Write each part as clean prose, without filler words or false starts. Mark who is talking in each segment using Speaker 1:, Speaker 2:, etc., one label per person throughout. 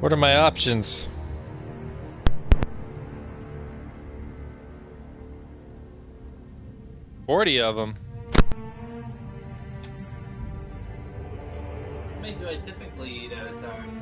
Speaker 1: What are my options? $40 of them.
Speaker 2: How many do I typically eat at a time?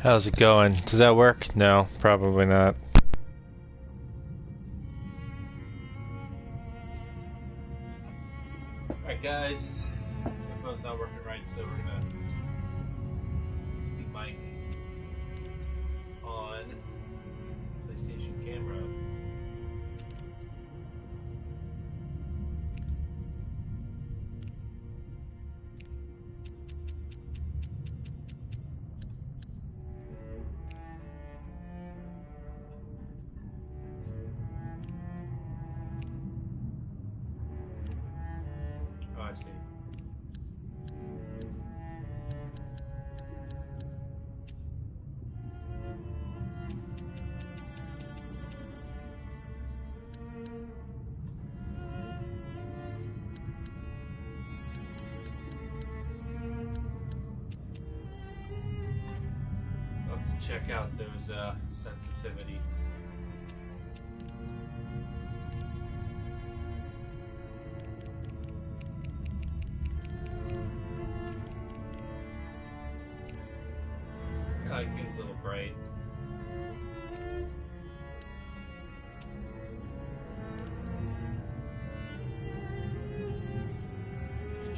Speaker 1: How's it going? Does that work? No, probably not.
Speaker 2: Alright guys, my phone's not working right, so we're gonna use the mic on PlayStation camera. Oh, I see. I'll have to check out those sensitivity. I like things a little bright.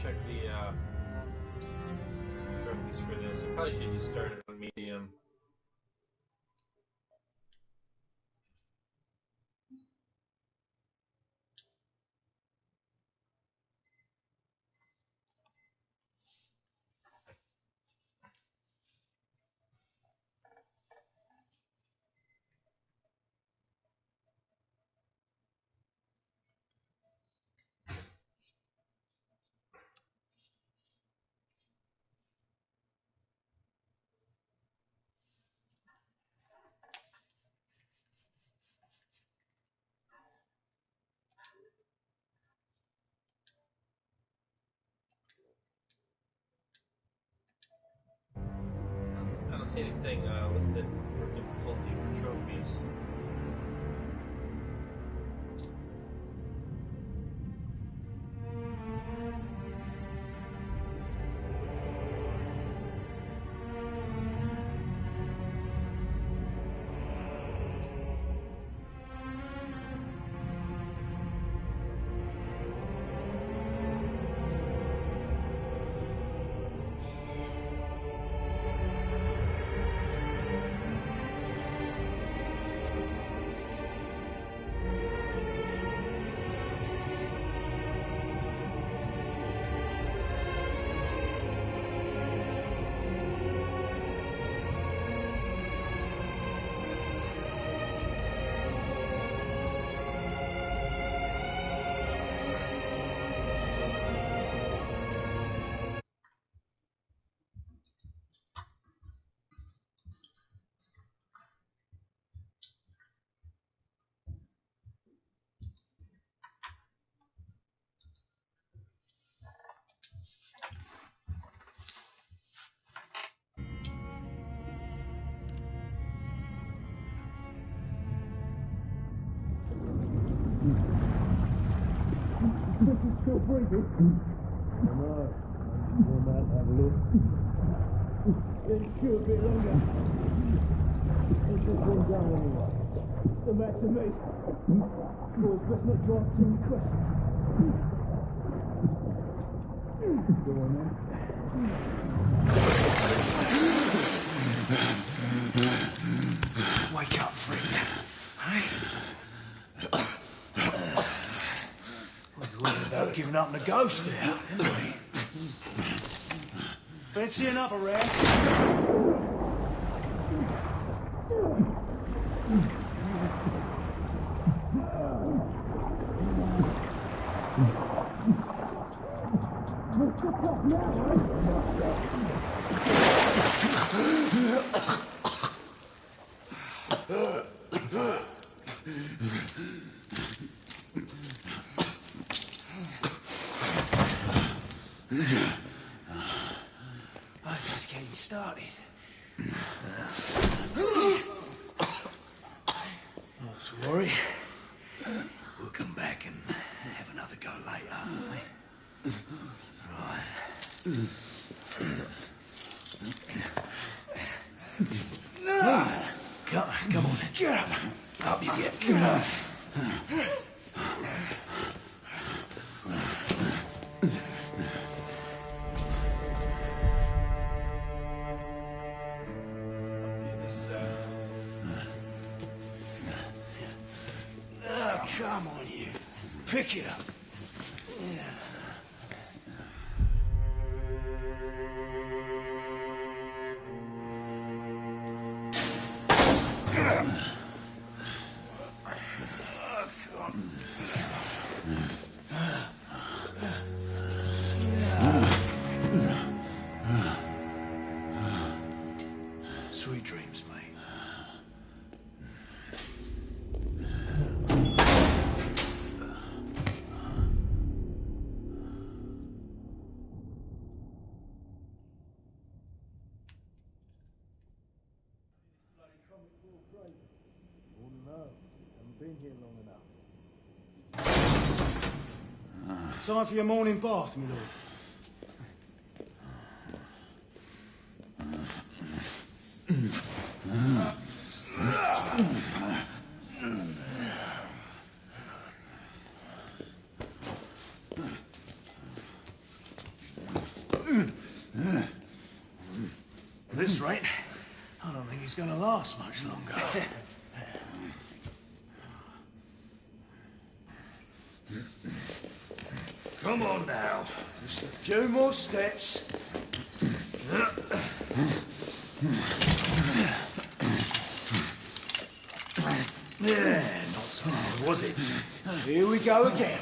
Speaker 2: Check the trophies for this. I probably should just start it on medium. I don't see anything listed for difficulty for trophies.
Speaker 3: Still breathing? I know. We might have a look. Let's chew a bit longer. Let's just run down anyway. Come back to me. Boys, best not to ask too many questions. Go on then.
Speaker 4: Wake up, friend. Hey? We were worried about giving up on the ghost there, didn't we? Fancy another round? Oh, it's just getting started. Not to worry. We'll come back and have another go later, won't we? Right. Come on then. Get up. Up you get. Get up. Come on, you. Pick it up. Yeah. Sweet dreams, mate.
Speaker 3: Been here long enough.
Speaker 4: Time for your morning bath, my lord. At this rate, I don't think he's going to last much longer. Come on now. Just a few more steps. Yeah, not so hard, was it? Here we go again.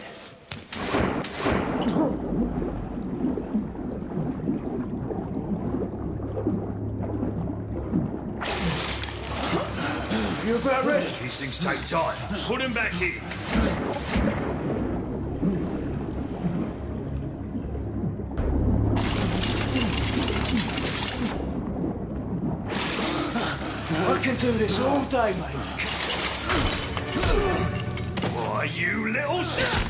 Speaker 4: You about ready?
Speaker 5: These things take time. Put him back in.
Speaker 4: I can do this all day, mate.
Speaker 5: Why, you little shit!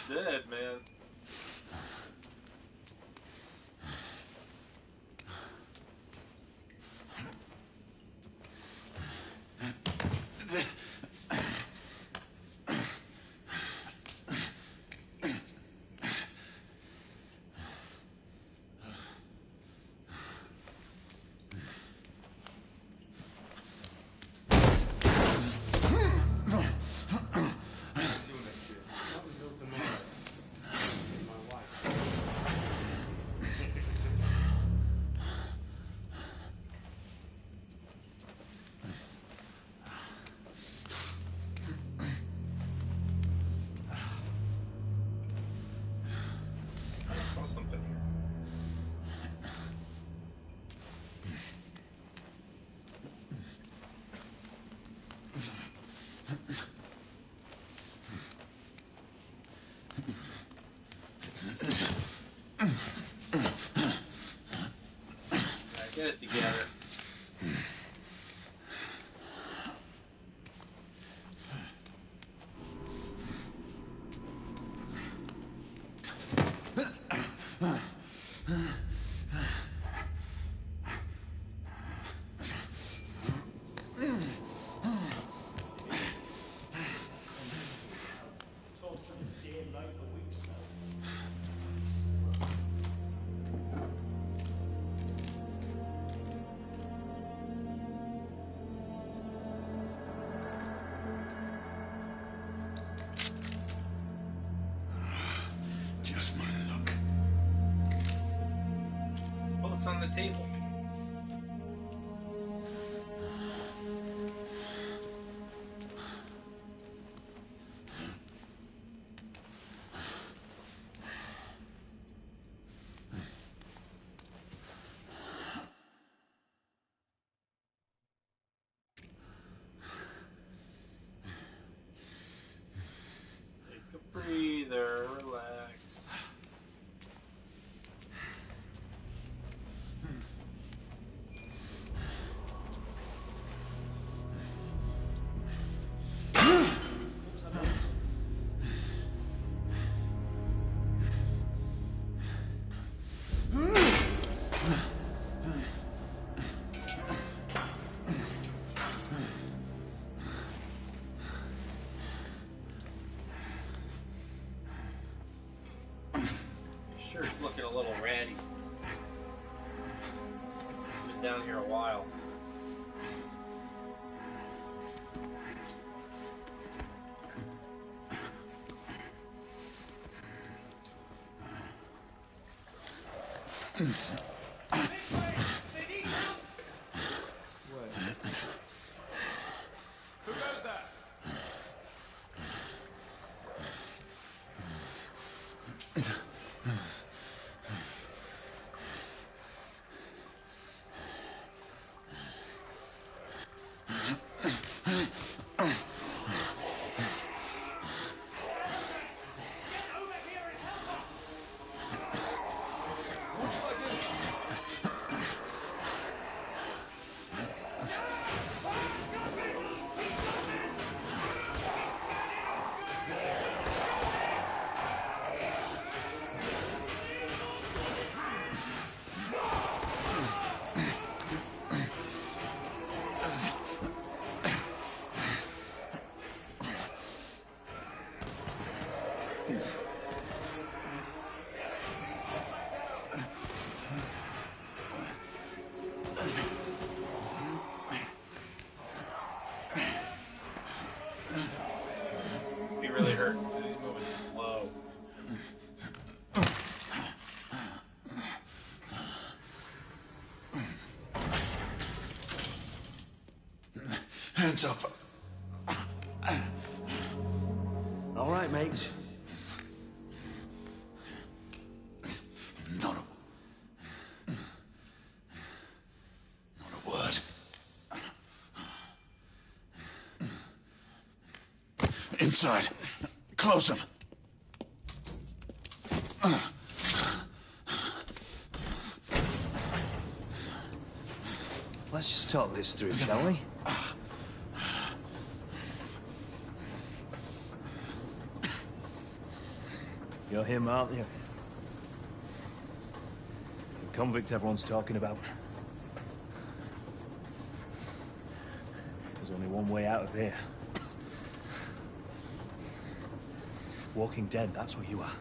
Speaker 2: Dead, man. it together.
Speaker 4: Just my luck.
Speaker 2: Well, it's on the table. Take a breather, relax. Sure, it's looking a little ratty. It's been down here a while.
Speaker 5: Who goes there?
Speaker 2: Must be really hurting. He's moving slow.
Speaker 4: Hands up.
Speaker 6: All right, mate.
Speaker 4: Not a word. Inside. Close them.
Speaker 6: Let's just talk this through, shall we? You're him, aren't you? The convict everyone's talking about. There's only one way out of here. Walking Dead, that's what you are.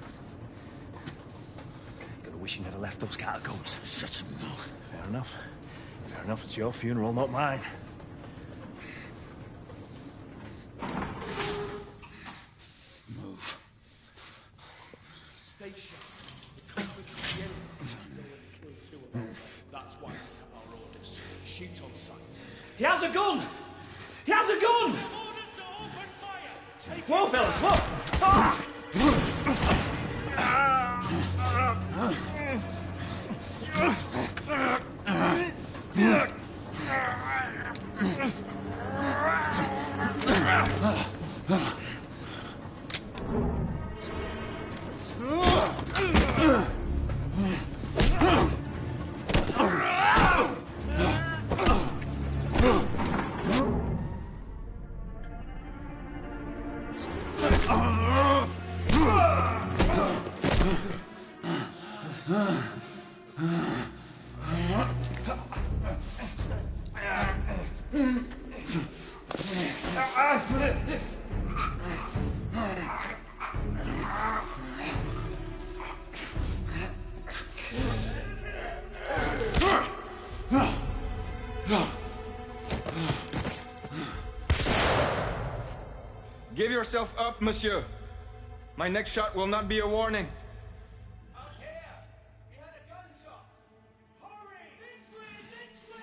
Speaker 6: Gonna wish you never left those catacombs.
Speaker 4: Such a mouth.
Speaker 6: Fair enough. Fair enough, it's your funeral, not mine.
Speaker 4: Move.
Speaker 3: That's why we have our orders. Shoot on sight.
Speaker 6: He has a gun! He has a gun!
Speaker 3: Orders to open fire! Take
Speaker 6: Whoa, fellas, look! Ah!
Speaker 7: Give yourself up, monsieur. My next shot will not be a warning.
Speaker 6: Out here! We had a gunshot! Hurry! This way! This way!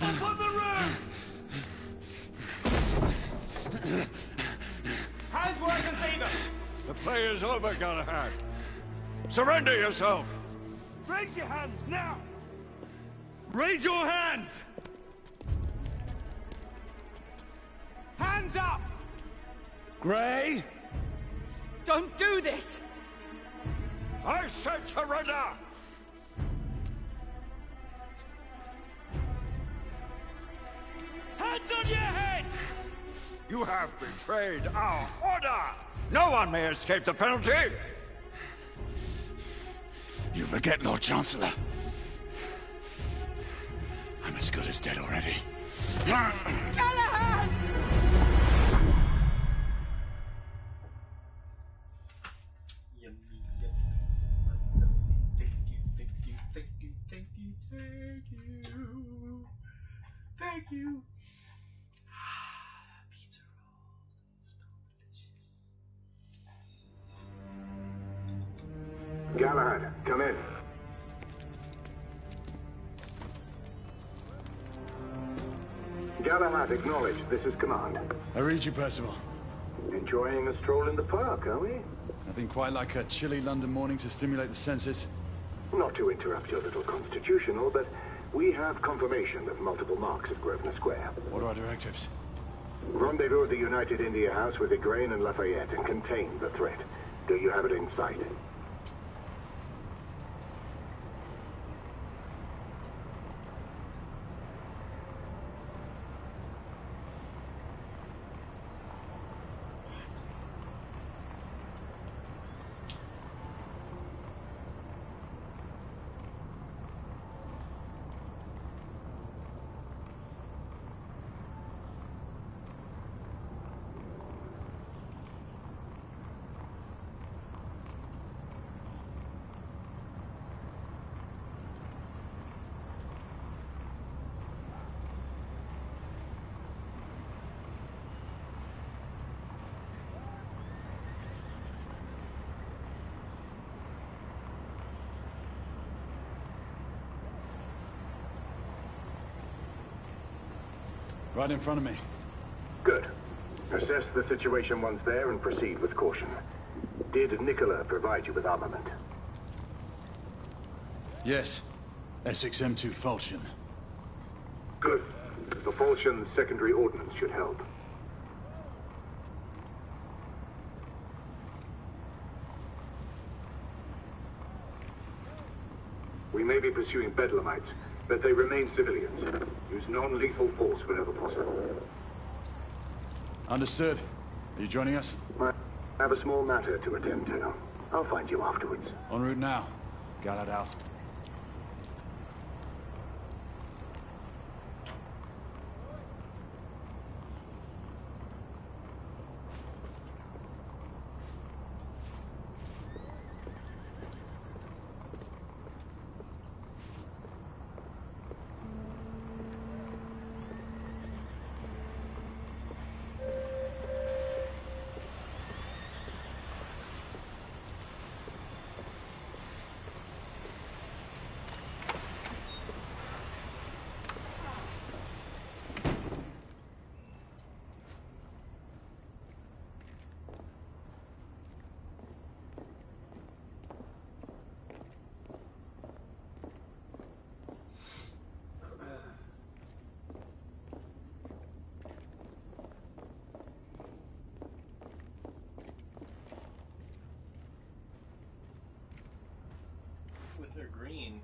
Speaker 6: Up on the roof!
Speaker 5: Hands where I can see them! The play is over, Galahad. Surrender yourself!
Speaker 6: Raise your hands, now!
Speaker 5: Raise your hands!
Speaker 6: Hands up!
Speaker 5: Gray,
Speaker 8: Don't do this!
Speaker 5: I said surrender!
Speaker 6: Hands on your head!
Speaker 5: You have betrayed our order! No one may escape the penalty!
Speaker 4: You forget, Lord Chancellor. I'm as good as dead already.
Speaker 8: Galahad!
Speaker 2: Yummy, yummy. Thank you, thank you, thank you, thank you, thank you. Thank you. Pizza rolls. Smell delicious.
Speaker 9: Galahad, come in. Galahad, acknowledge. This is command.
Speaker 3: I read you, Percival.
Speaker 9: Enjoying a stroll in the park, are we?
Speaker 3: Nothing quite like a chilly London morning to stimulate the senses.
Speaker 9: Not to interrupt your little constitutional, but we have confirmation of multiple marks at Grosvenor Square.
Speaker 3: What are our directives?
Speaker 9: Rendezvous at the United India House with Igraine and Lafayette and contain the threat. Do you have it in sight?
Speaker 3: Right in front of me.
Speaker 9: Good. Assess the situation once there and proceed with caution. Did Nicola provide you with armament?
Speaker 3: Yes. Essex M2 Falchion.
Speaker 9: Good. The Falchion's secondary ordnance should help. We may be pursuing Bedlamites, but they remain civilians. Use non-lethal force whenever possible.
Speaker 3: Understood. Are you joining us?
Speaker 9: I have a small matter to attend to. I'll find you afterwards.
Speaker 3: En route now. Galahad out.
Speaker 2: if they're green.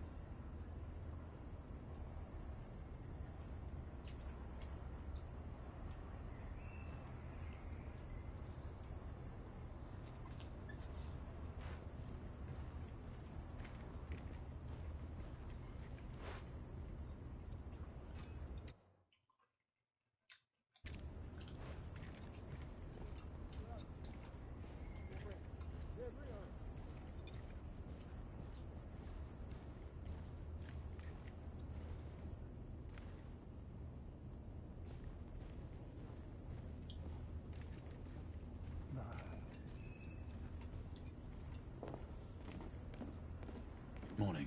Speaker 4: Morning.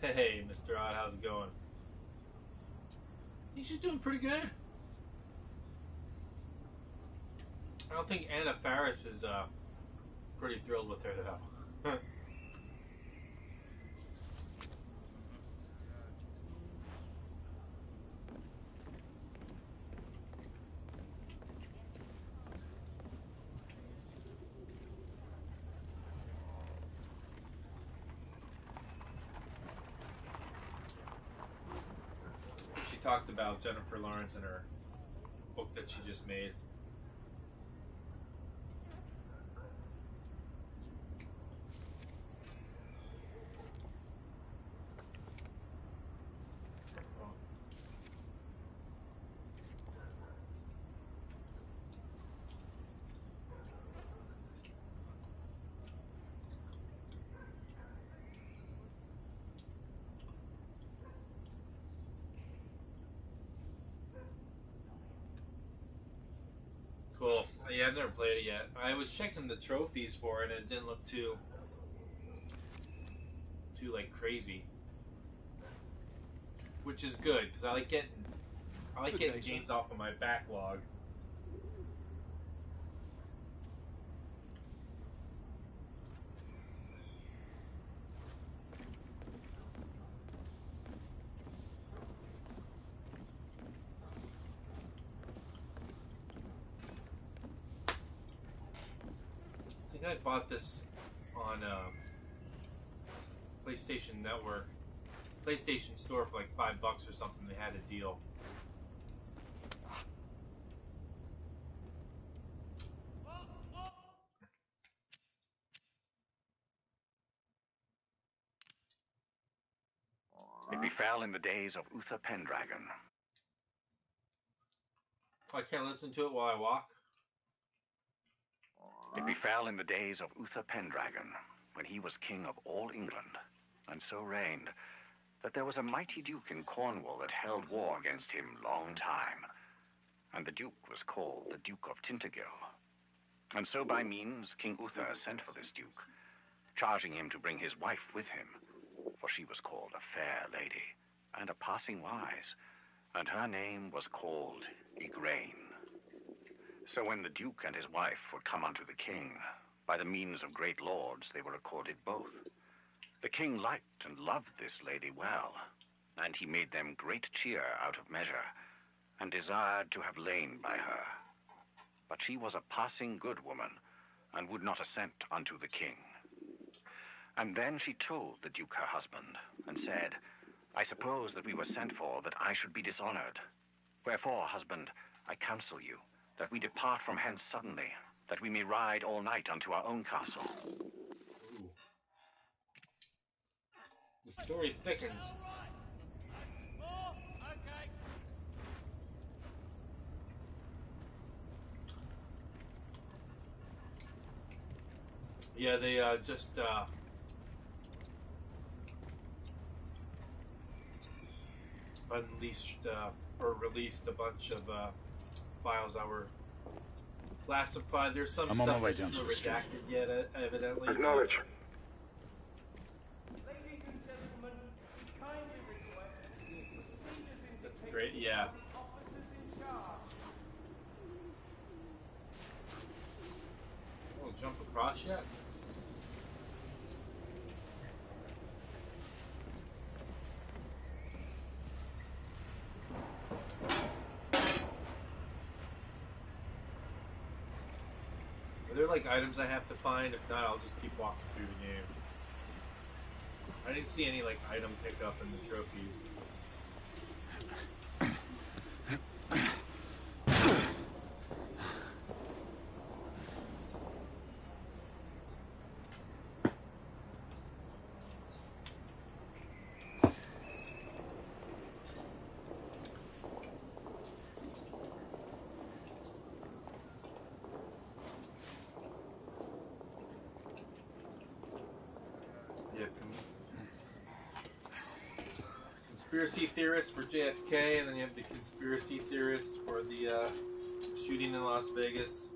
Speaker 2: Hey, Mr. Odd, how's it going? I think she's doing pretty good. I don't think Anna Faris is pretty thrilled with her though. She talks about Jennifer Lawrence in her book that she just made. Cool. Yeah, I've never played it yet. I was checking the trophies for it, and it didn't look too like crazy, which is good because I like getting games off of my backlog. I think I bought this on PlayStation Network, PlayStation Store for like $5 or something. They had a deal.
Speaker 10: It befell in the days of Uther Pendragon.
Speaker 2: Oh, I can't listen to it while I walk.
Speaker 10: It befell in the days of Uther Pendragon, when he was king of all England, and so reigned, that there was a mighty duke in Cornwall that held war against him long time. And the duke was called the Duke of Tintagel. And so by means King Uther sent for this duke, charging him to bring his wife with him, for she was called a fair lady, and a passing wise, and her name was called Igraine. So when the duke and his wife were come unto the king, by the means of great lords they were accorded both. The king liked and loved this lady well, and he made them great cheer out of measure, and desired to have lain by her. But she was a passing good woman, and would not assent unto the king. And then she told the duke her husband, and said, I suppose that we were sent for that I should be dishonored. Wherefore, husband, I counsel you, that we depart from hence suddenly, that we may ride all night unto our own castle.
Speaker 2: Ooh. The story thickens. Yeah, they just unleashed or released a bunch of files that were classified. There's some
Speaker 4: I'm on
Speaker 2: stuff
Speaker 4: my way
Speaker 2: that's
Speaker 4: down
Speaker 2: still
Speaker 4: to the street.
Speaker 2: redacted yet, evidently.
Speaker 9: Acknowledge.
Speaker 6: Ladies and gentlemen, we kindly request procedures
Speaker 2: That's great, yeah.
Speaker 6: from officers in charge.
Speaker 2: Oh, jump across yet? Are there like items I have to find? If not, I'll just keep walking through the game. I didn't see any like item pickup in the trophies. Yeah, conspiracy theorists for JFK, and then you have the conspiracy theorists for the shooting in Las Vegas.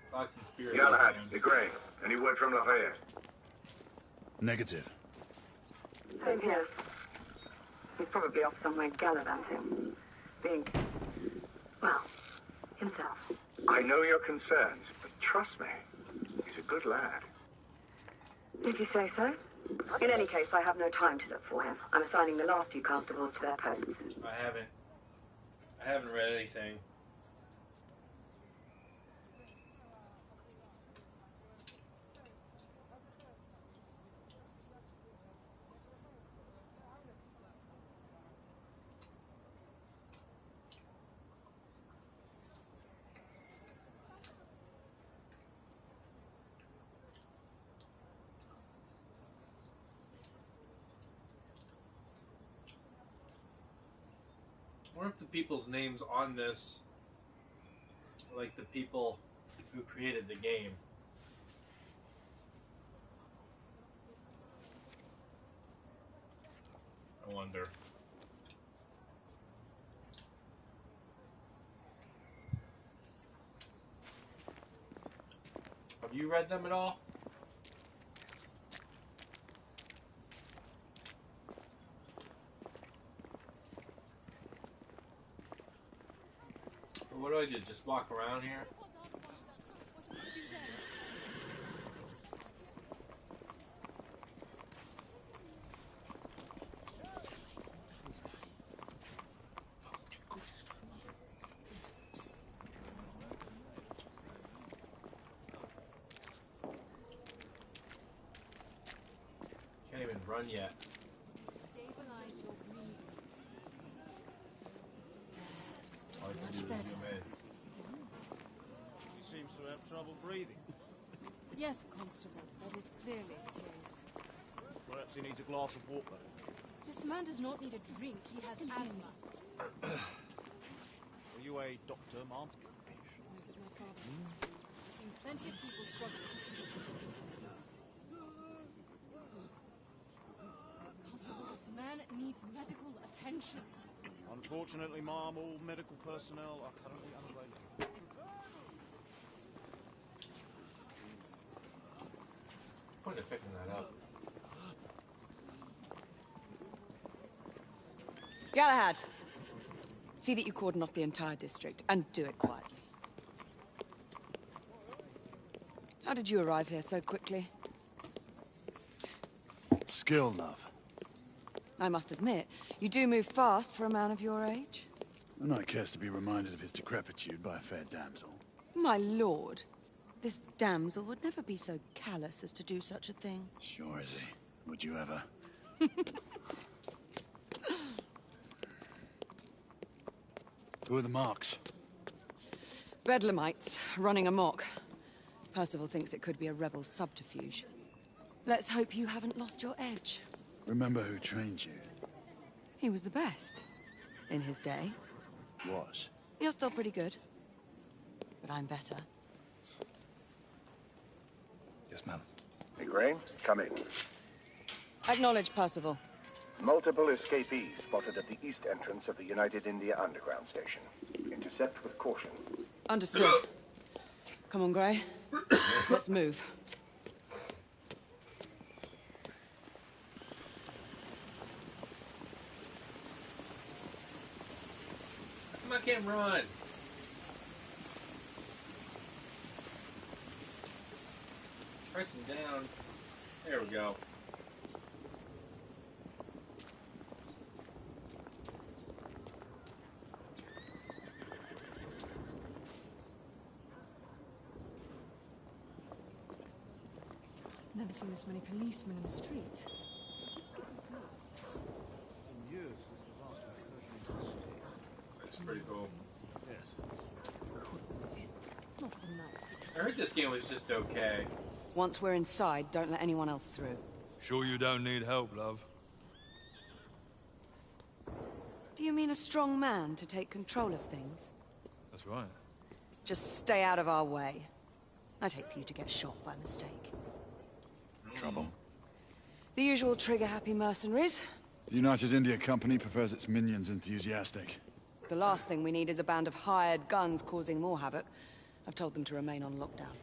Speaker 2: Conspiracy.
Speaker 9: Galahad, Gray. Any word from Lafayette?
Speaker 4: Negative.
Speaker 11: Same here. He's probably off somewhere gallivanting. Being, well, himself.
Speaker 9: I know your concerns, but trust me, he's a good lad.
Speaker 11: Did you say so? In any case, I have no time to look for him. I'm assigning the last few constables to their posts.
Speaker 2: I haven't read anything. I wonder if the people's names on this are like the people who created the game. I wonder. Have you read them at all? What do I do? Just walk around here? Can't even run yet.
Speaker 8: Stabilize your breathing.
Speaker 2: All I can do is zoom in.
Speaker 5: He seems to have trouble breathing.
Speaker 8: Yes, Constable, that is clearly the case.
Speaker 5: Perhaps he needs a glass of water.
Speaker 8: This man does not need a drink, he has asthma.
Speaker 5: Are you a doctor, ma'am?
Speaker 8: Who's that my father is? I've seen plenty of people struggle with these conditions. Constable, this man needs medical attention.
Speaker 5: Unfortunately, ma'am, all medical personnel are currently unavailable.
Speaker 2: Point of picking that up.
Speaker 12: Galahad, see that you cordon off the entire district, and do it quietly. How did you arrive here so quickly?
Speaker 4: Skill, love.
Speaker 12: I must admit, you do move fast for a man of your age.
Speaker 4: A knight cares to be reminded of his decrepitude by a fair damsel.
Speaker 12: My lord, this damsel would never be so callous as to do such a thing.
Speaker 4: Sure is he. Would you ever? Who are the marks?
Speaker 12: Bedlamites, running amok. Percival thinks it could be a rebel subterfuge. Let's hope you haven't lost your edge.
Speaker 4: Remember who trained you?
Speaker 12: He was the best. In his day.
Speaker 4: Was.
Speaker 12: You're still pretty good. But I'm better.
Speaker 13: Yes, ma'am.
Speaker 9: Gray, come in.
Speaker 12: Acknowledge, Percival.
Speaker 9: Multiple escapees spotted at the east entrance of the United India Underground Station. Intercept with caution.
Speaker 12: Understood. Come on, Gray. Let's move.
Speaker 2: Come on, I can't run. Pressing down. There we go.
Speaker 8: Never seen this many policemen in the street.
Speaker 3: In years since the last incursion into the city.
Speaker 2: That's pretty cool.
Speaker 3: Yes.
Speaker 8: Not for the night.
Speaker 2: I heard this game was just okay.
Speaker 12: Once we're inside, don't let anyone else through.
Speaker 5: Sure you don't need help, love?
Speaker 12: Do you mean a strong man to take control of things?
Speaker 5: That's right.
Speaker 12: Just stay out of our way. I'd hate for you to get shot by mistake.
Speaker 13: Trouble?
Speaker 12: The usual trigger-happy mercenaries.
Speaker 13: The United India Company prefers its minions enthusiastic.
Speaker 12: The last thing we need is a band of hired guns causing more havoc. I've told them to remain on lockdown.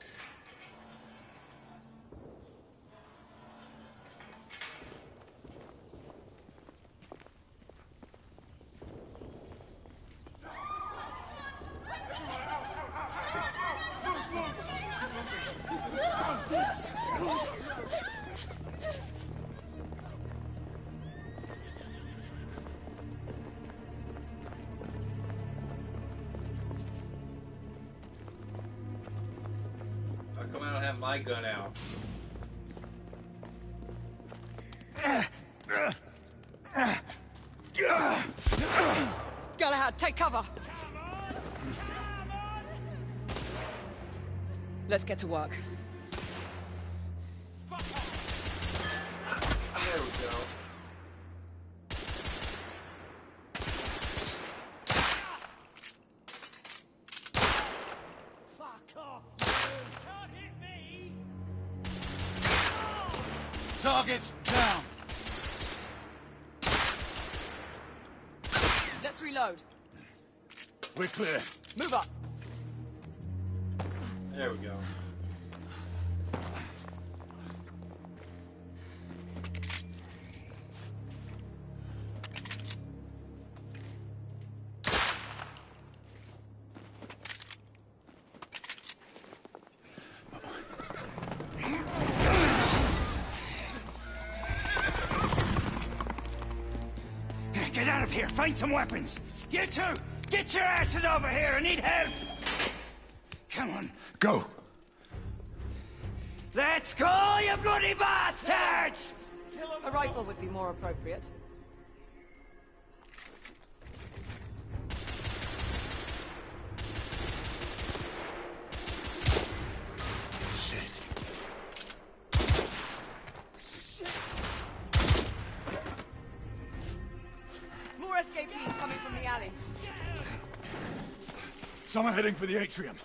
Speaker 2: How come I don't have my gun out?
Speaker 12: Galahad, take cover! Let's get to work.
Speaker 2: There we go.
Speaker 13: Target down!
Speaker 12: Let's reload.
Speaker 13: We're clear.
Speaker 12: Move up.
Speaker 2: There we go.
Speaker 4: Get out of here! Find some weapons! You two! Get your asses over here! I need help! Come on.
Speaker 13: Go!
Speaker 4: Let's go, you bloody bastards!
Speaker 12: A rifle would be more appropriate.
Speaker 13: Shit.
Speaker 12: More escapees coming from the alleys.
Speaker 13: Some are heading for the atrium.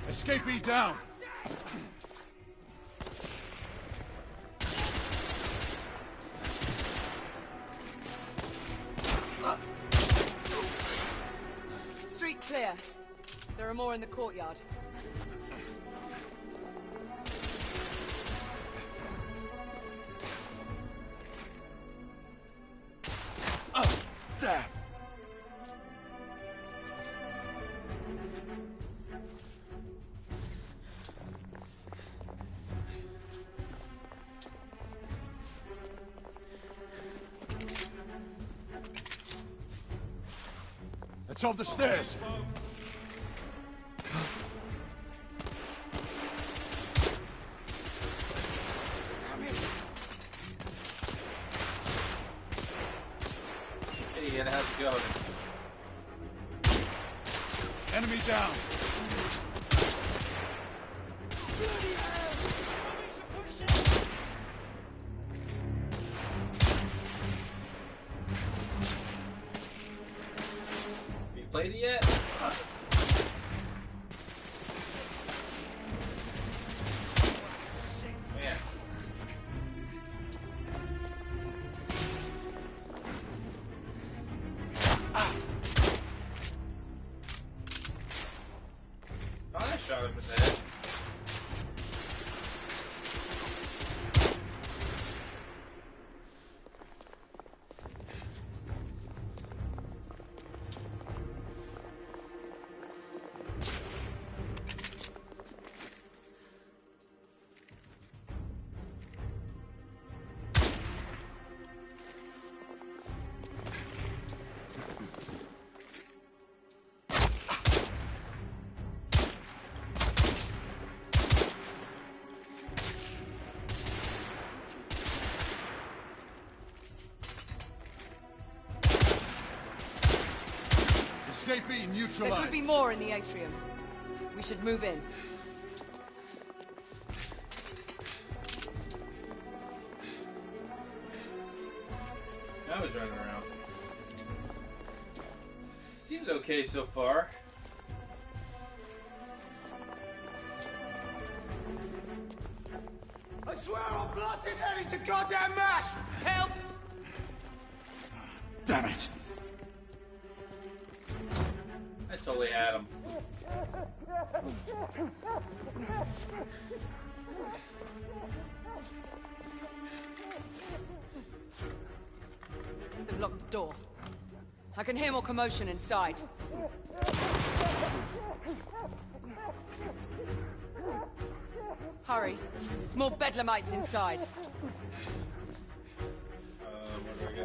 Speaker 13: Escapee down!
Speaker 12: Street clear. There are more in the courtyard.
Speaker 13: Damn! It's up the stairs.
Speaker 2: Idiot, how's it going?
Speaker 13: Enemy down.
Speaker 2: You played it yet? shot him in the head.
Speaker 13: Escapee
Speaker 12: There
Speaker 13: neutralized.
Speaker 12: could be more in the atrium. We should move in.
Speaker 2: I was running around. Seems okay so far.
Speaker 6: I swear I'll blast his head into goddamn mash! Help!
Speaker 13: Damn it.
Speaker 2: I totally had him.
Speaker 12: They've locked the door. I can hear more commotion inside. Hurry. More bedlamites inside.
Speaker 2: Where do I go?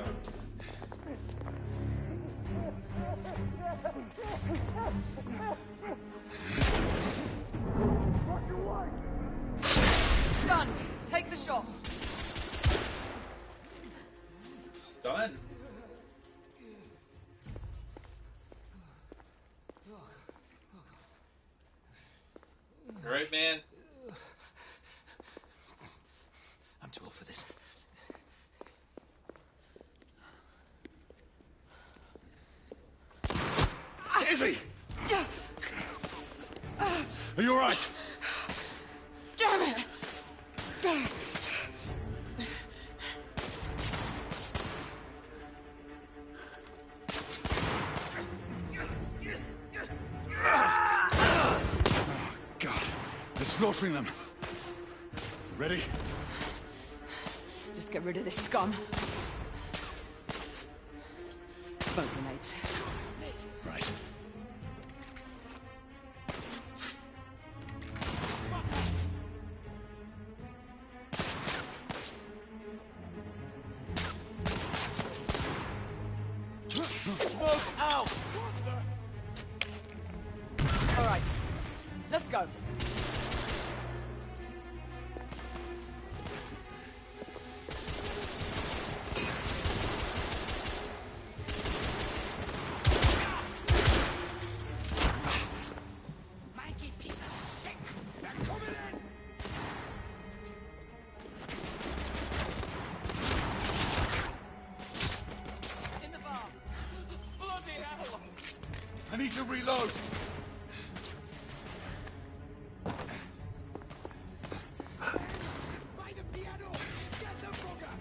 Speaker 12: Stunned. Take the shot.
Speaker 2: Stunned? Right, man?
Speaker 4: I'm too old for this.
Speaker 13: Izzy! Are you alright?
Speaker 12: Damn it!
Speaker 13: God, they're slaughtering them. Ready?
Speaker 12: Just get rid of this scum. Smoke grenades.
Speaker 13: Right.
Speaker 6: Smoke out!
Speaker 12: All right. Let's go.
Speaker 6: Manky piece of shit! They're coming in!
Speaker 12: In the bar.
Speaker 6: Bloody hell!
Speaker 13: I need to reload.
Speaker 6: By the piano! Get the bugger!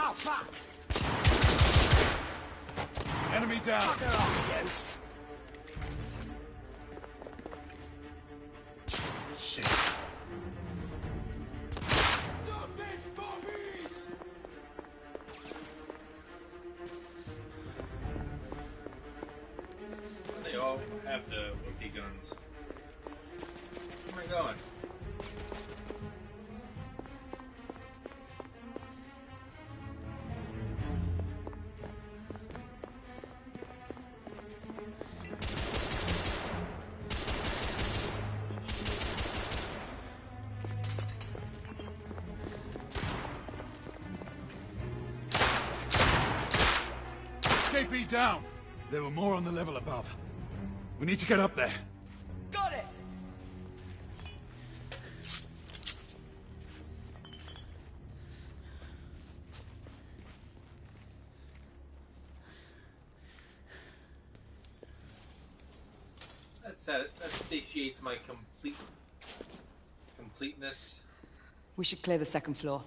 Speaker 6: Oh, fuck!
Speaker 13: Enemy down.
Speaker 6: Fucker off, you!
Speaker 13: Shit.
Speaker 6: Stuff it, bobbies!
Speaker 2: They all have the whoopee guns. Where am I going?
Speaker 13: Escapee down! There were more on the level above. We need to get up there.
Speaker 12: Got it!
Speaker 2: That satiates my completeness.
Speaker 12: We should clear the second floor.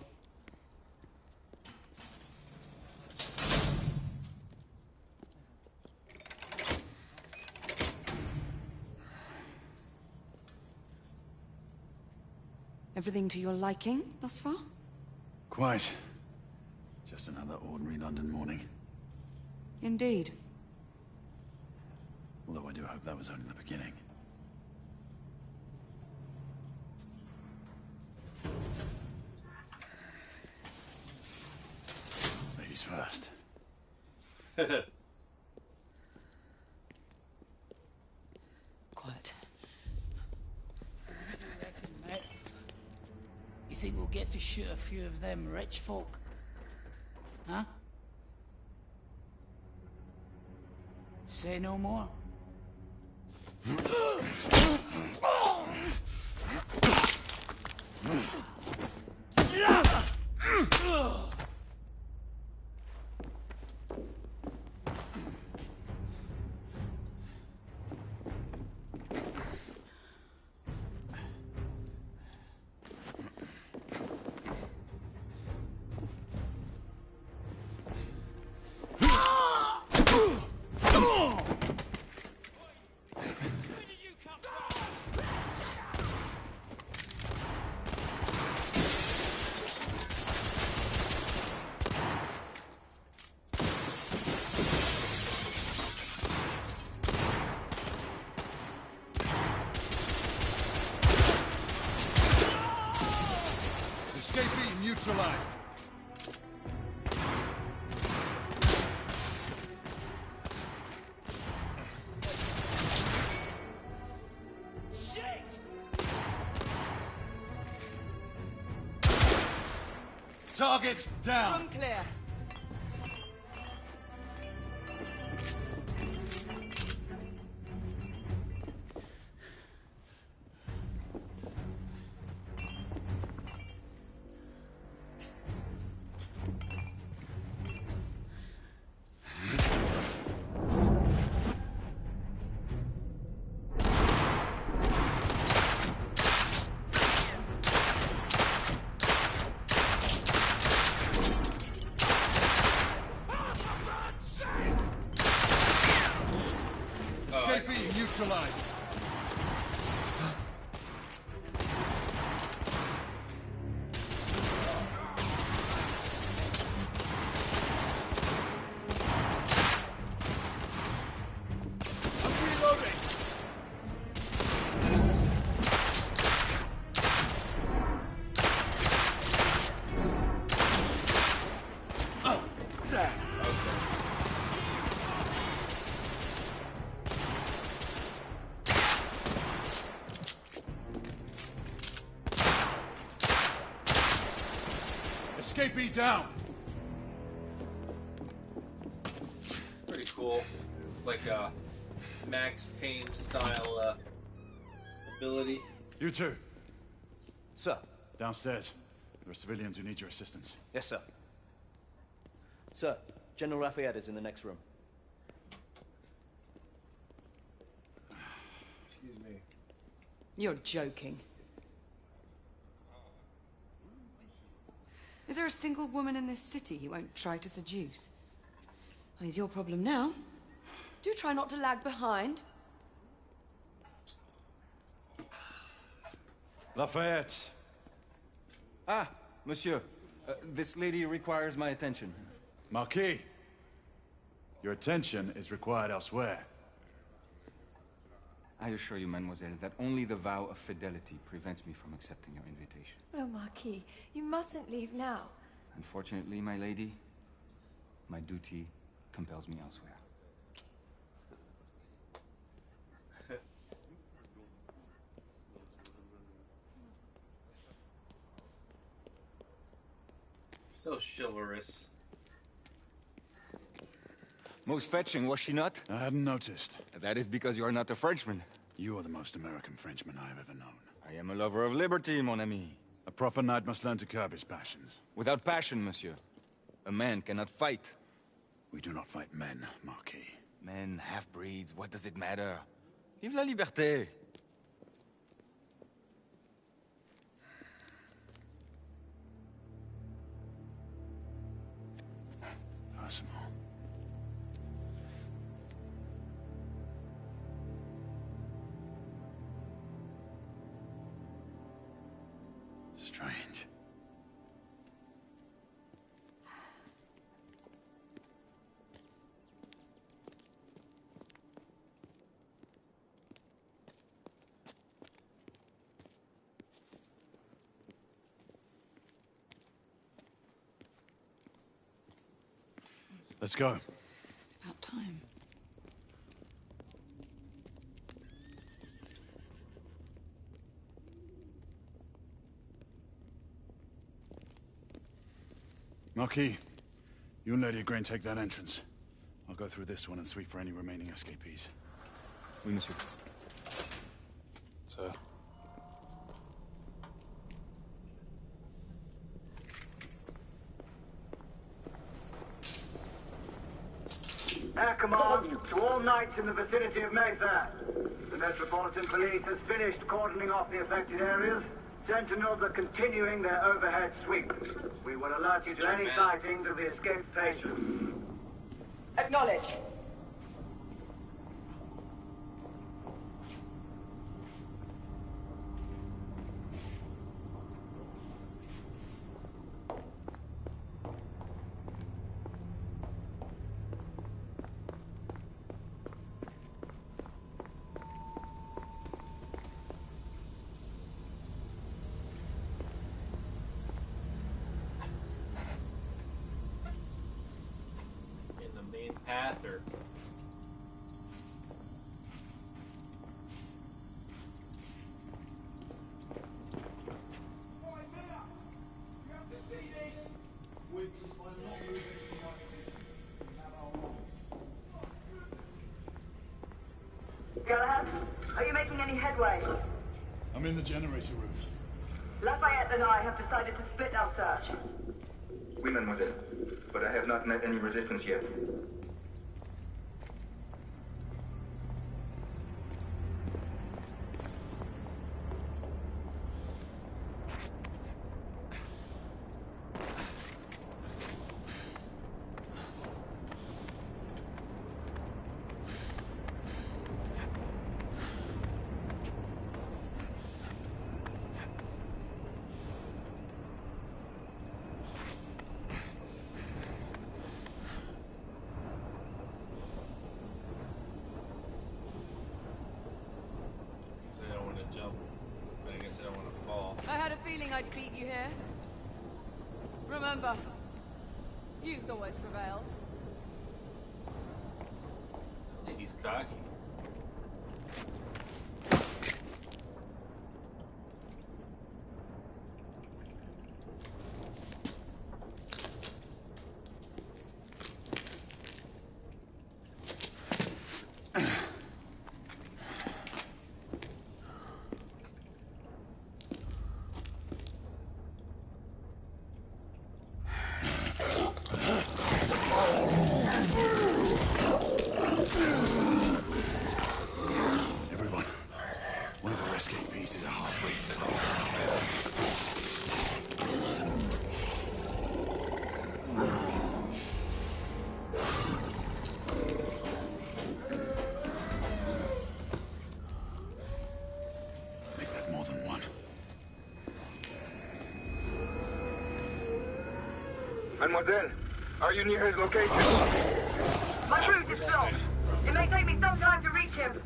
Speaker 12: Everything to your liking thus far?
Speaker 13: Quite. Just another ordinary London morning.
Speaker 12: Indeed.
Speaker 13: Although I do hope that was only the beginning. Ladies first.
Speaker 12: Quiet.
Speaker 14: You think we'll get to shoot a few of them rich folk? Huh? Say no more.
Speaker 13: Escapee neutralized. Target down.
Speaker 12: Room clear.
Speaker 13: Escapee neutralized. Escapee down!
Speaker 2: Pretty cool. Like a Max Payne style ability.
Speaker 13: You two.
Speaker 15: Sir.
Speaker 13: Downstairs. There are civilians who need your assistance.
Speaker 15: Yes, sir. Sir, General Lafayette is in the next room.
Speaker 2: Excuse me.
Speaker 12: You're joking. Is there a single woman in this city he won't try to seduce? Well, he's your problem now. Do try not to lag behind.
Speaker 7: Lafayette. Ah, monsieur. This lady requires my attention.
Speaker 13: Marquis, your attention is required elsewhere.
Speaker 7: I assure you, mademoiselle, that only the vow of fidelity prevents me from accepting your invitation.
Speaker 16: Oh, Marquis, you mustn't leave now.
Speaker 7: Unfortunately, my lady, my duty compels me elsewhere.
Speaker 2: So chivalrous.
Speaker 7: Most fetching, was she not?
Speaker 13: I hadn't noticed.
Speaker 7: That is because you are not a Frenchman.
Speaker 13: You are the most American Frenchman I have ever known.
Speaker 7: I am a lover of liberty, mon ami.
Speaker 13: A proper knight must learn to curb his passions.
Speaker 7: Without passion, monsieur. A man cannot fight.
Speaker 13: We do not fight men, Marquis.
Speaker 7: Men, half-breeds, what does it matter? Vive la liberté!
Speaker 13: Personal. Strange. Let's go.
Speaker 12: It's about time.
Speaker 13: Marquis, you and Lady Grain take that entrance. I'll go through this one and sweep for any remaining escapees.
Speaker 7: Oui, monsieur.
Speaker 13: Sir.
Speaker 17: Air command to all knights in the vicinity of Mayfair. The Metropolitan Police has finished cordoning off the affected areas. Sentinels are continuing their overhead sweep. We will alert you to any sightings of the escaped patients.
Speaker 11: Acknowledge.
Speaker 2: Path or
Speaker 11: Galahad, are you making any headway?
Speaker 13: I'm in the generator room.
Speaker 11: Lafayette and I have decided to split our search.
Speaker 18: Oui, mademoiselle. But I have not met any resistance yet.
Speaker 12: I had a feeling I'd beat you here. Remember, youth always prevails.
Speaker 2: I think he's cocky.
Speaker 18: Mademoiselle, are you near his location?
Speaker 11: My route is blocked. It may take me some time to reach him.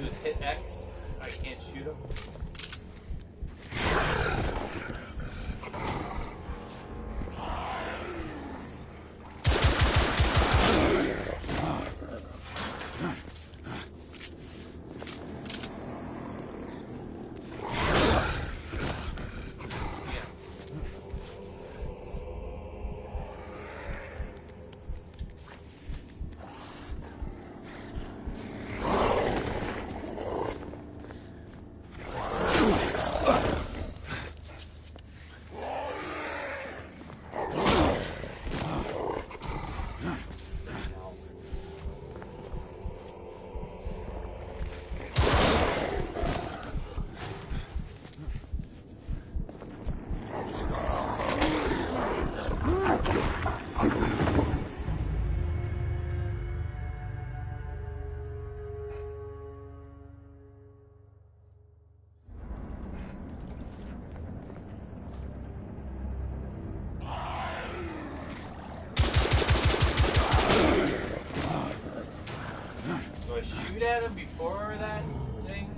Speaker 2: do is hit X. I can't shoot him. Do I shoot at him before that thing?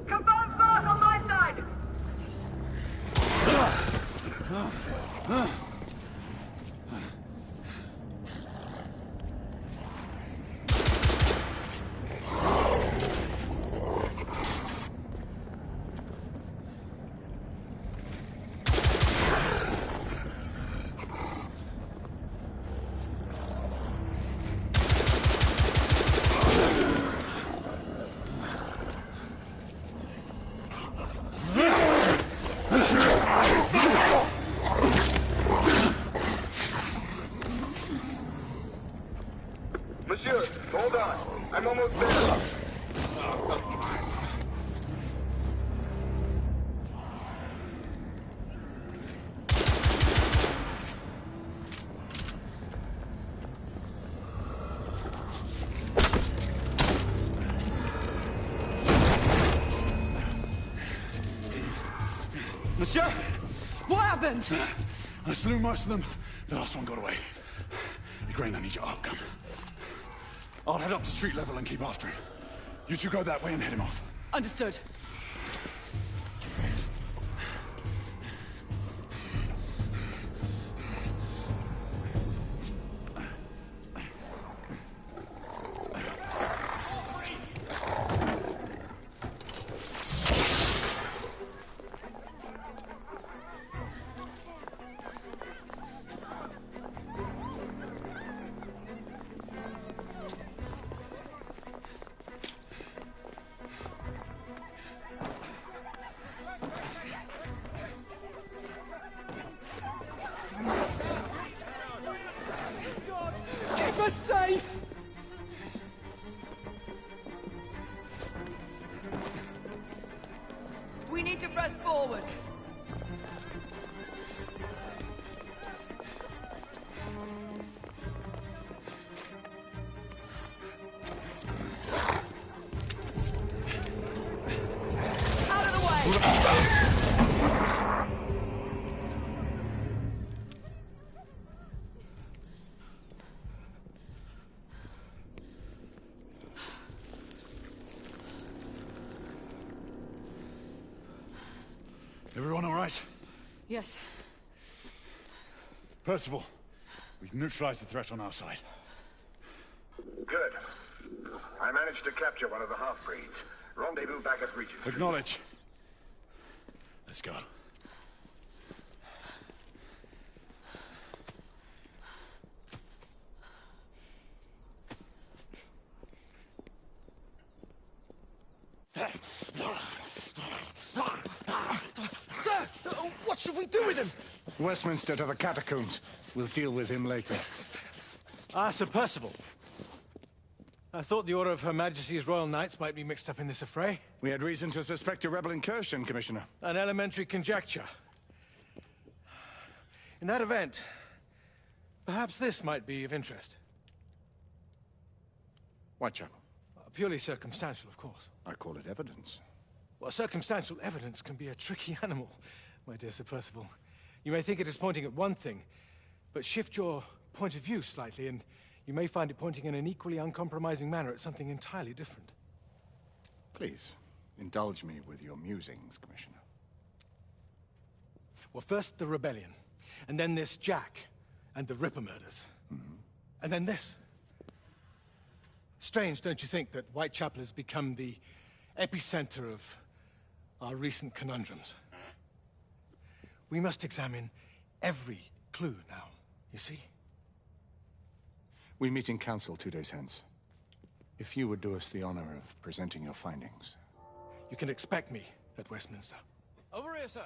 Speaker 17: Confirm start on my side!
Speaker 9: Monsieur, hold on. I'm almost there.
Speaker 2: Oh, come on.
Speaker 13: Monsieur!
Speaker 12: What happened?
Speaker 13: I slew most of them. The last one got away. Grain, I need your outcome. I'll head up to street level and keep after him. You two go that way and head him off.
Speaker 12: Understood.
Speaker 14: Keep us safe!
Speaker 12: We need to press forward. Out of the way!
Speaker 13: Everyone all right?
Speaker 12: Yes.
Speaker 13: Percival, we've neutralized the threat on our side.
Speaker 9: Good. I managed to capture one of the half-breeds. Rendezvous back at Regent.
Speaker 13: Acknowledge. Let's go.
Speaker 19: Sir! What should we do with him?
Speaker 20: Westminster to the catacombs. We'll deal with him later.
Speaker 19: Ah, Sir Percival. I thought the Order of Her Majesty's Royal Knights might be mixed up in this affray.
Speaker 20: We had reason to suspect a rebel incursion, Commissioner.
Speaker 19: An elementary conjecture. In that event, Perhaps this might be of interest.
Speaker 20: Whitechapel.
Speaker 19: Purely circumstantial, of course.
Speaker 20: I call it evidence.
Speaker 19: Well, circumstantial evidence can be a tricky animal, my dear Sir Percival. You may think it is pointing at one thing, but shift your point of view slightly, and you may find it pointing in an equally uncompromising manner at something entirely different.
Speaker 20: Please, indulge me with your musings, Commissioner.
Speaker 19: Well, first the rebellion, and then this Jack, and the Ripper murders. And then this. Strange, don't you think, that Whitechapel has become the epicenter of our recent conundrums? We must examine every clue now, you see?
Speaker 20: We meet in council 2 days hence. If you would do us the honor of presenting your findings.
Speaker 19: You can expect me at Westminster. Over here, sir.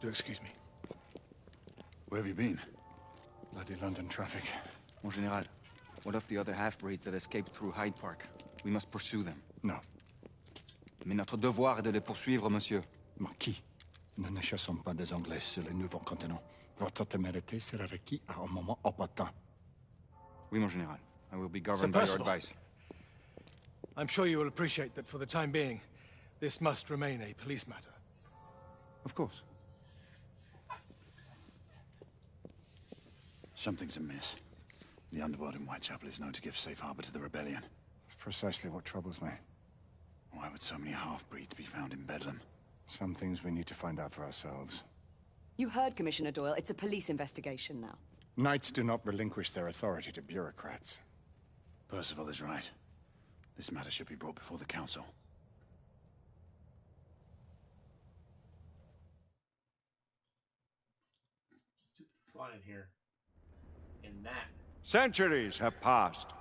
Speaker 19: Do excuse me.
Speaker 20: Where have you been? Bloody London traffic.
Speaker 7: Mon Général, what of the other half-breeds that escaped through Hyde Park? We must pursue them.
Speaker 20: No.
Speaker 7: Mais notre devoir est de les poursuivre, monsieur.
Speaker 20: Marquis, nous ne chassons pas des Anglais sur le nouveau continent. Votre témérité sera requis à un moment opportun.
Speaker 7: Oui, mon Général. I will be governed by your advice.
Speaker 19: I'm sure you will appreciate that for the time being, this must remain a police matter.
Speaker 20: Of course.
Speaker 21: Something's amiss. The underworld in Whitechapel is known to give safe harbor to the rebellion.
Speaker 20: Precisely what troubles me.
Speaker 21: Why would so many half-breeds be found in Bedlam?
Speaker 20: Some things we need to find out for ourselves.
Speaker 12: You heard Commissioner Doyle. It's a police investigation now.
Speaker 20: Knights do not relinquish their authority to bureaucrats.
Speaker 21: Percival is right. This matter should be brought before the council.
Speaker 2: Fine here. In that.
Speaker 5: Centuries have passed,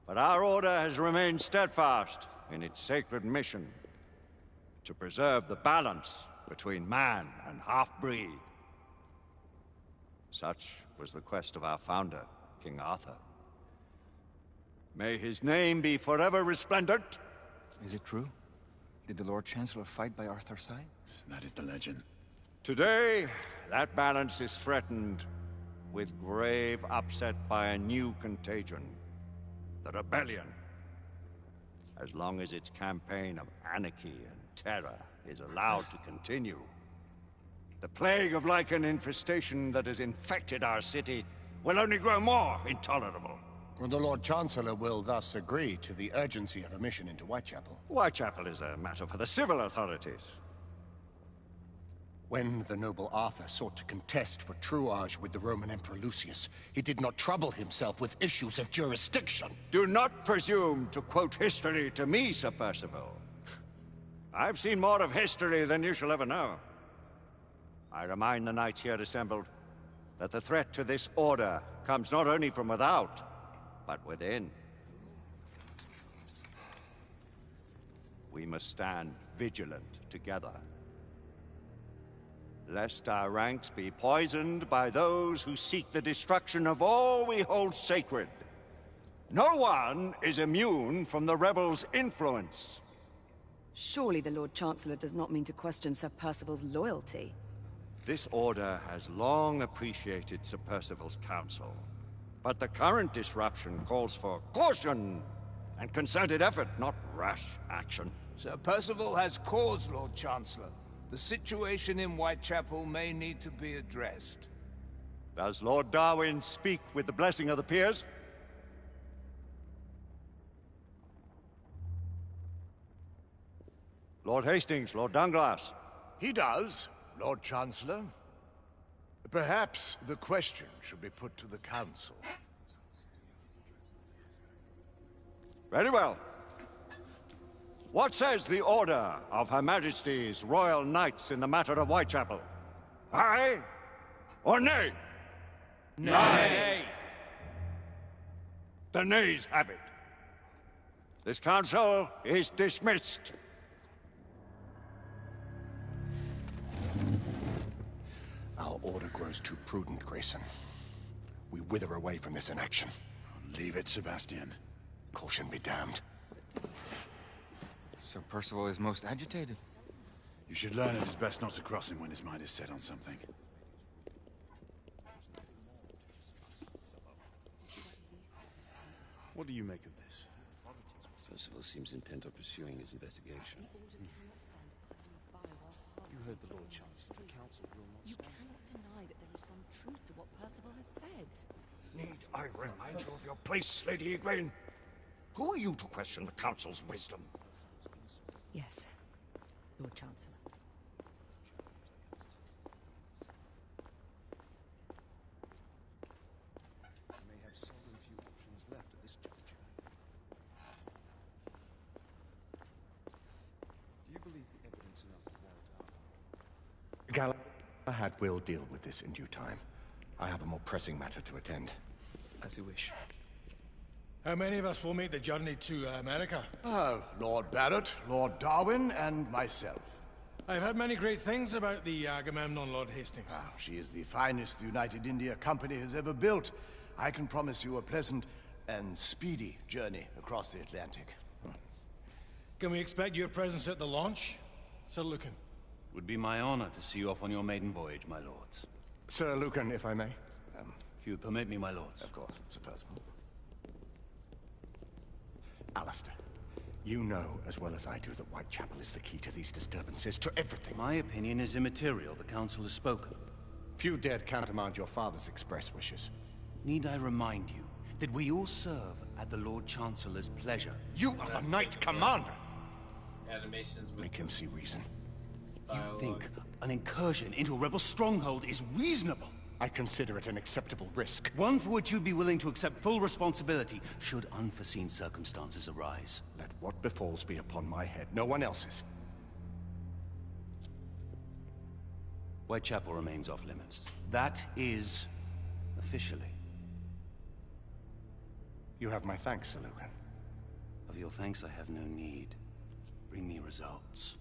Speaker 5: but our order has remained steadfast in its sacred mission to preserve the balance between man and half-breed. Such was the quest of our founder, King Arthur. May his name be forever resplendent.
Speaker 7: Is it true? Did the Lord Chancellor fight by Arthur's side?
Speaker 21: That is the legend.
Speaker 5: Today, that balance is threatened with grave upset by a new contagion, the rebellion. As long as its campaign of anarchy and terror is allowed to continue, the plague of lichen infestation that has infected our city will only grow more intolerable.
Speaker 20: Well, the Lord Chancellor will thus agree to the urgency of a mission into Whitechapel.
Speaker 5: Whitechapel is a matter for the civil authorities.
Speaker 20: When the noble Arthur sought to contest for truage with the Roman Emperor Lucius, he did not trouble himself with issues of jurisdiction.
Speaker 5: Do not presume to quote history to me, Sir Percival. I've seen more of history than you shall ever know. I remind the knights here assembled that the threat to this order comes not only from without, but within. We must stand vigilant together, lest our ranks be poisoned by those who seek the destruction of all we hold sacred. No one is immune from the rebels' influence.
Speaker 12: Surely the Lord Chancellor does not mean to question Sir Percival's loyalty.
Speaker 5: This order has long appreciated Sir Percival's counsel, but the current disruption calls for caution and concerted effort, not rash action.
Speaker 6: Sir Percival has cause, Lord Chancellor. The situation in Whitechapel may need to be addressed.
Speaker 5: Does Lord Darwin speak with the blessing of the peers? Lord Hastings, Lord Dunglass.
Speaker 22: He does, Lord Chancellor. Perhaps the question should be put to the Council.
Speaker 5: Very well. What says the Order of Her Majesty's Royal Knights in the matter of Whitechapel? Aye or nay?
Speaker 6: Nay.
Speaker 5: The nays have it. This council is dismissed.
Speaker 20: Our order grows too prudent, Grayson. We wither away from this inaction.
Speaker 21: Leave it, Sebastian.
Speaker 20: Caution be damned.
Speaker 7: Sir Percival is most agitated.
Speaker 21: You should learn it is best not to cross him when his mind is set on something. What do you make of this?
Speaker 1: Percival seems intent on pursuing his investigation.
Speaker 21: You heard the Lord Chancellor. The Council will not
Speaker 12: You
Speaker 21: stand.
Speaker 12: cannot deny that there is some truth to what Percival has said.
Speaker 5: Need I remind you of your place, Lady Egwene? Who are you to question the Council's wisdom?
Speaker 12: Yes, Lord Chancellor.
Speaker 21: I may have seldom few options left at this juncture. Do you believe the evidence enough to warrant our...
Speaker 20: Galahad will deal with this in due time. I have a more pressing matter to attend.
Speaker 15: As you wish.
Speaker 19: How many of us will make the journey to America?
Speaker 22: Lord Barrett, Lord Darwin, and myself.
Speaker 19: I've heard many great things about the Agamemnon, Lord Hastings.
Speaker 22: She is the finest the United India Company has ever built. I can promise you a pleasant and speedy journey across the Atlantic.
Speaker 19: Can we expect your presence at the launch, Sir Lucan?
Speaker 10: Would be my honor to see you off on your maiden voyage, my lords.
Speaker 20: Sir Lucan, if I may.
Speaker 10: If you would permit me, my lords.
Speaker 22: Of course, Sir Percival.
Speaker 20: Alistair, you know as well as I do that Whitechapel is the key to these disturbances, to everything.
Speaker 10: My opinion is immaterial. The Council has spoken.
Speaker 20: Few dared countermand your father's express wishes.
Speaker 10: Need I remind you that we all serve at the Lord Chancellor's pleasure?
Speaker 20: You are the Knight Commander!
Speaker 2: Animations with
Speaker 20: Make him see reason.
Speaker 10: You think an incursion into a rebel stronghold is reasonable?
Speaker 20: I consider it an acceptable risk.
Speaker 10: One for which you'd be willing to accept full responsibility should unforeseen circumstances arise.
Speaker 20: Let what befalls be upon my head, no one else's.
Speaker 10: Whitechapel remains off limits. That is officially.
Speaker 20: You have my thanks, Sir Lucan.
Speaker 10: Of your thanks I have no need. Bring me results.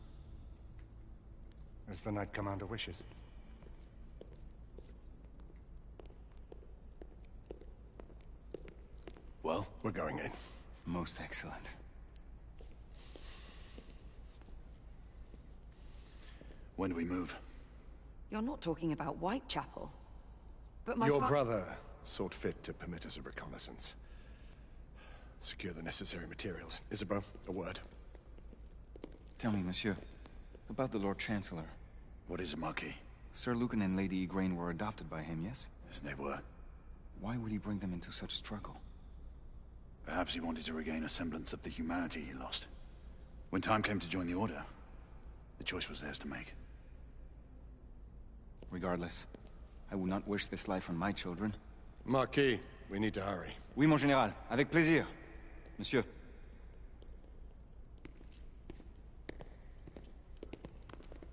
Speaker 20: As the Knight Commander wishes.
Speaker 21: Well?
Speaker 20: We're going in.
Speaker 21: Most excellent. When do we move?
Speaker 12: You're not talking about Whitechapel. But my
Speaker 20: Your brother sought fit to permit us a reconnaissance. Secure the necessary materials. Isabeau, a word.
Speaker 21: Tell me, monsieur, about the Lord Chancellor. What is it, Marquis? Sir Lucan and Lady Egwene were adopted by him, yes? Yes, they were. Why would he bring them into such struggle? Perhaps he wanted to regain a semblance of the humanity he lost. When time came to join the Order, the choice was theirs to make. Regardless, I would not wish this life on my children.
Speaker 20: Marquis, we need to hurry.
Speaker 21: Oui, mon général. Avec plaisir. Monsieur.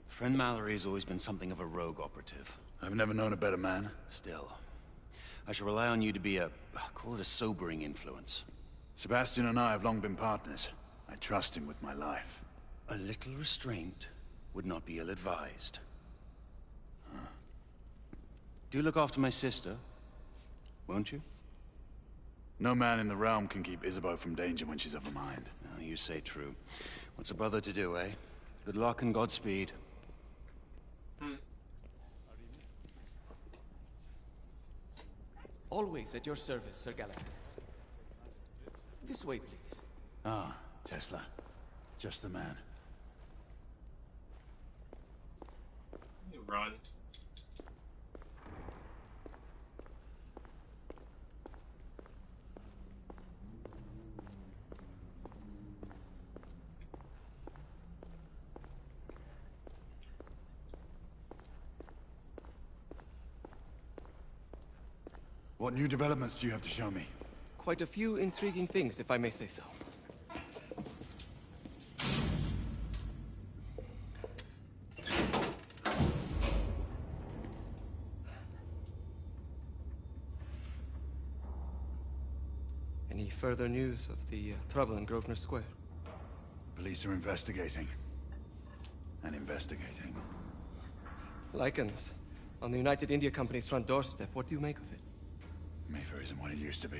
Speaker 10: Friend Mallory has always been something of a rogue operative.
Speaker 21: I've never known a better man.
Speaker 10: Still, I shall rely on you to be call it a sobering influence.
Speaker 21: Sebastian and I have long been partners. I trust him with my life.
Speaker 10: A little restraint would not be ill-advised. Do look after my sister, won't you?
Speaker 21: No man in the realm can keep Isabeau from danger when she's of a mind.
Speaker 10: Oh, you say true. What's a brother to do, eh? Good luck and Godspeed.
Speaker 15: Always at your service, Sir Galahad. This way, please.
Speaker 21: Ah, Tesla. Just the man.
Speaker 2: You run.
Speaker 21: What new developments do you have to show me?
Speaker 15: Quite a few intriguing things, if I may say so. Any further news of the trouble in Grosvenor Square?
Speaker 21: Police are investigating. And investigating.
Speaker 15: Lichens. On the United India Company's front doorstep. What do you make of it?
Speaker 21: Mayfair isn't what it used to be.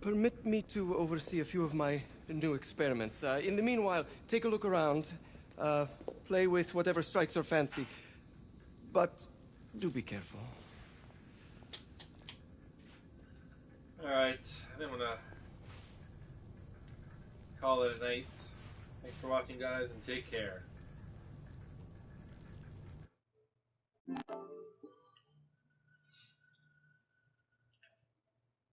Speaker 3: permit me to oversee a few of my new experiments. In the meanwhile, take a look around. Play with whatever strikes your fancy. But do be careful.
Speaker 2: Alright, I think I'm gonna call it a night. Thanks for watching, guys, and take care.